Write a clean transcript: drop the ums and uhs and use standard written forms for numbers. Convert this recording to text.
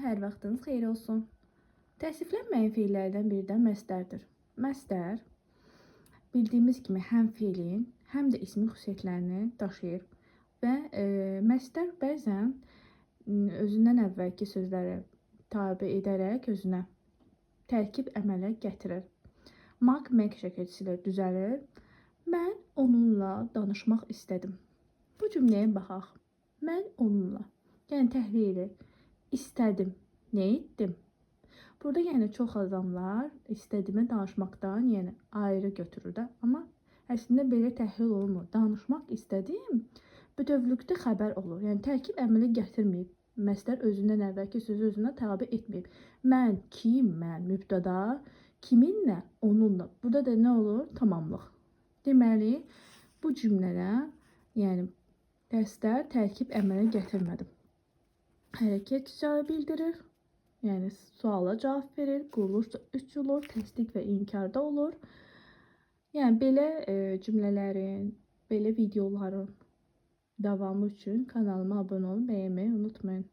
hər vaxtınız xeyir olsun. Təəssüflənməyin feillərdən biri də məstərdir. Məstər bildiyimiz kimi həm feilin, həm də ismin xüsusiyyətlərini daşıyır və məstər bəzən özündən əvvəlki sözləri tabe edərək özünə tərkib əmələ gətirir. Mak-mek şəkilçisi ilə düzəlir. Mən onunla danışmaq istədim. Bu cümləyə baxaq. Mən onunla, yəni təhlili istədim. Nə etdim? Burada yəni çox adamlar istədiyimi danışmaqdan yəni ayrı götürür də. Amma əslində belə təhlil olunmur. Danışmaq istədim bütövlükdə xəbər olur. Yəni tərkib əmələ gətirməyib. Məstər özündən əvvəlki sözü özünə tabe etməyib. Mən, kim, mən, mübtəda, kiminlə, onunla. Burada da nə olur? Tamamlıq. Deməli, bu cümlədə yəni məstər tərkib əmələ gətirmədim. Hərəkət cavab bildirir. Yəni suala cavab verir. Quruluşda 3 olur. Təsdiq və inkarda olur. Yəni belə cümlələrin, belə videoların davamı üçün kanalıma abunə olun, bəyənməyi unutmayın.